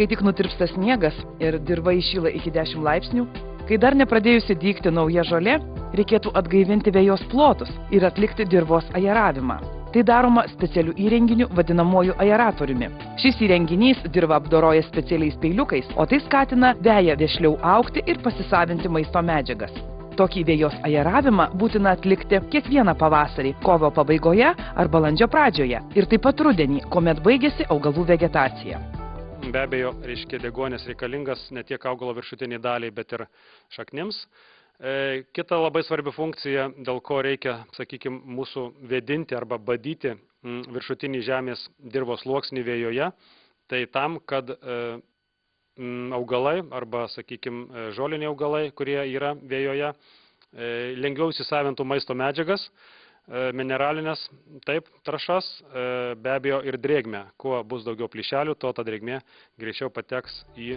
Kai tik nutirpsta sniegas ir dirva įšyla iki 10 laipsnių, kai dar nepradėjusi dygti nauja žolė, reikėtų atgaivinti vejos plotus ir atlikti dirvos aeravimą. Tai daroma specialiu įrenginiu vadinamuoju aeratoriumi. Šis įrenginys dirvą apdoroja specialiais peiliukais, o tai skatina veją vešliau augti ir pasisavinti maisto medžiagas. Tokį vejos aeravimą būtina atlikti kiekvieną pavasarį, kovo pabaigoje ar balandžio pradžioje ir taip pat rudenį, kuomet baigėsi augalų vegetacija. Be abejo, deguonis reikalingas ne tiek augalo viršutiniai daliai, bet ir šaknims. Kita labai svarbi funkcija, dėl ko reikia, sakykime, mūsų vėdinti arba badyti viršutinį žemės dirvos sluoksnį vėjoje, tai tam, kad augalai arba, sakykime, žoliniai augalai, kurie yra vėjoje, lengviau įsisavintų maisto medžiagas, mineralinės, taip, trąšas, be abejo ir drėgmę. Kuo bus daugiau plyšelių, tuo ta drėgmė greičiau pateks į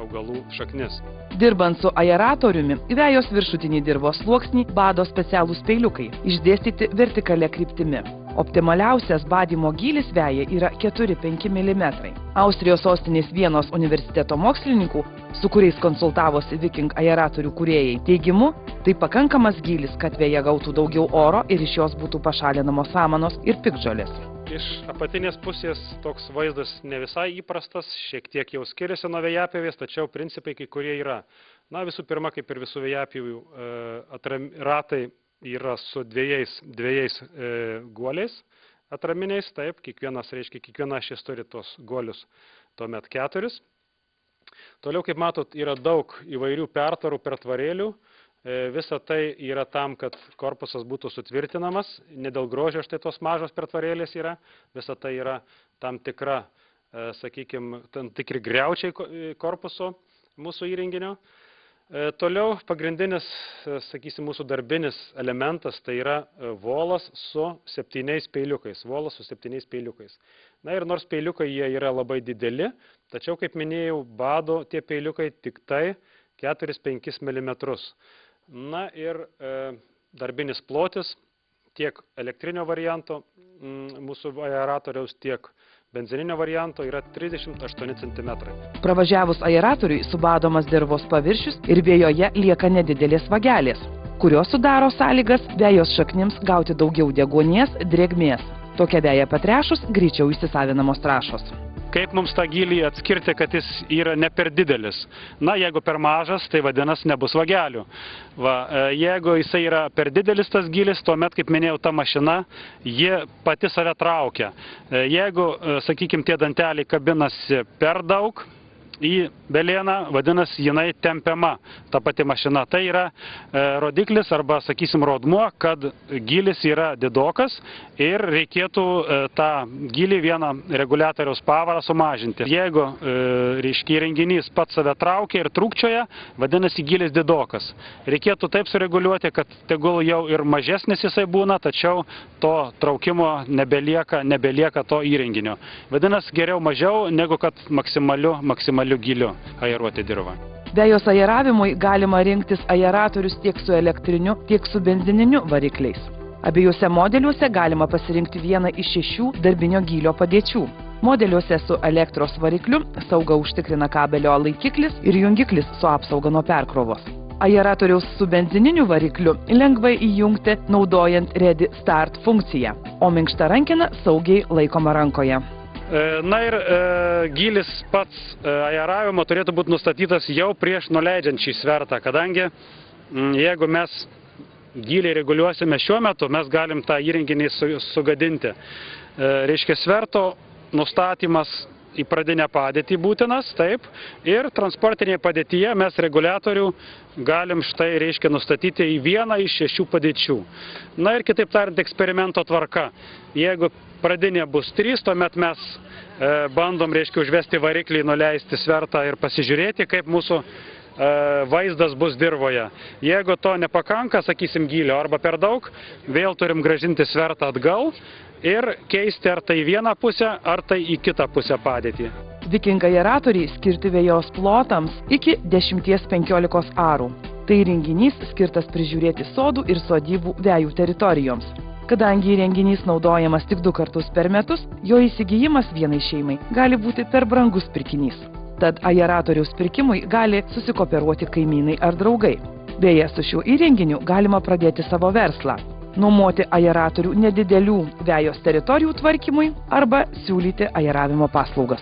augalų šaknis. Dirbant su aeratoriumi, vejos viršutinį dirvos sluoksnį bado specialūs peiliukai, išdėstyti vertikalia kryptimi. Optimaliausias badymo gylis vejai yra 4–5 mm. Austrijos sostinės Vienos universiteto mokslininkų, su kuriais konsultavosi Viking aeratorių kūrėjai, teigimu, tai pakankamas gylis, kad veja gautų daugiau oro ir iš jos būtų pašalinamos samanos ir piktžolės. Iš apatinės pusės toks vaizdas ne visai įprastas, šiek tiek jau skiriasi nuo vejapjovės, tačiau principai kai kurie yra. Na, visų pirma, kaip ir visų vejapjovių, ratai yra su dviejais guoliais atraminiais, taip, kiekviena šis turi tos guolius, tuomet 4. Toliau, kaip matot, yra daug įvairių pertvarų, pertvarėlių. Visa tai yra tam, kad korpusas būtų sutvirtinamas, ne dėl grožio štai tos mažos pertvarėlės yra, visa tai yra tam tikra, sakykime, tam tikri griaučiai korpuso mūsų įrenginio. Toliau pagrindinis, sakysim, mūsų darbinis elementas tai yra volas su 7 peiliukais. Volas su 7 peiliukais. Na ir nors peiliukai jie yra labai dideli, tačiau, kaip minėjau, bado tie peiliukai tik tai 4–5 mm. Na ir darbinis plotis tiek elektrinio varianto mūsų aeratoriaus, tiek benzininio varianto yra 38 cm. Pravažiavus aeratoriui subadomas dirvos paviršius ir vėjoje lieka nedidelės vagelės, kurios sudaro sąlygas vejos šaknims gauti daugiau deguonies, drėgmės. Tokia veja patrešus greičiau įsisavinamos trąšos. Kaip mums tą gylį atskirti, kad jis yra ne per didelis? Na, jeigu per mažas, tai vadinasi nebus vagelių. Jeigu jisai yra per didelis tas gylis, tuomet, kaip minėjau, ta mašina, ji pati save traukia. Jeigu, sakykime, tie danteliai kabinasi per daug į belėną, vadinasi, jinai tempiama, ta pati mašina. Tai yra rodiklis arba, sakysim, rodmuo, kad gylis yra didokas ir reikėtų tą gylį vieną reguliatoriaus pavarą sumažinti. Jeigu įrenginys pats save traukia ir trūkčioja, vadinasi, gylis didokas. Reikėtų taip sureguliuoti, kad tegul jau ir mažesnis jisai būna, tačiau to traukimo nebelieka to įrenginio. Vadinasi, geriau mažiau, negu kad maksimaliu giliu aeruoti dirvą. Vejos aeravimui galima rinktis aeratorius tiek su elektriniu, tiek su benzininiu varikliais. Abiejose modeliuose galima pasirinkti vieną iš 6 darbinio gylio padėčių. Modeliuose su elektros varikliu saugą užtikrina kabelio laikiklis ir jungiklis su apsauga nuo perkrovos. Aeratoriaus su benzininiu varikliu lengvai įjungti naudojant Ready Start funkciją, o minkšta rankena saugiai laikoma rankoje. Na ir gylis pats aeravimo turėtų būti nustatytas jau prieš nuleidžiant šį svertą, kadangi jeigu mes gylį reguliuosime šiuo metu, mes galim tą įrenginį sugadinti. Reiškia, sverto nustatymas į pradinę padėtį būtinas, taip, ir transportinėje padėtyje mes reguliatorių galim štai, reiškia, nustatyti į vieną iš 6 padėčių. Na ir kitaip tariant, eksperimento tvarka. Jeigu pradinė bus 3, tuomet mes bandom, reiškia, užvesti variklį, nuleisti svertą ir pasižiūrėti, kaip mūsų vaizdas bus dirvoje. Jeigu to nepakanka, sakysim, gylio arba per daug, vėl turim grąžinti svertą atgal ir keisti ar tai į vieną pusę, ar tai į kitą pusę padėtį. Viking aeratoriai skirti vejos plotams iki 10–15 arų. Tai įrenginys skirtas prižiūrėti sodų ir sodybų vejų teritorijoms. Kadangi įrenginys naudojamas tik 2 kartus per metus, jo įsigijimas vienai šeimai gali būti per brangus pirkinys. Tad aeratoriaus pirkimui gali susikooperuoti kaimynai ar draugai. Beje, su šiuo įrenginiu galima pradėti savo verslą, nuomoti aeratorių nedidelių vejos teritorijų tvarkymui arba siūlyti aeravimo paslaugas.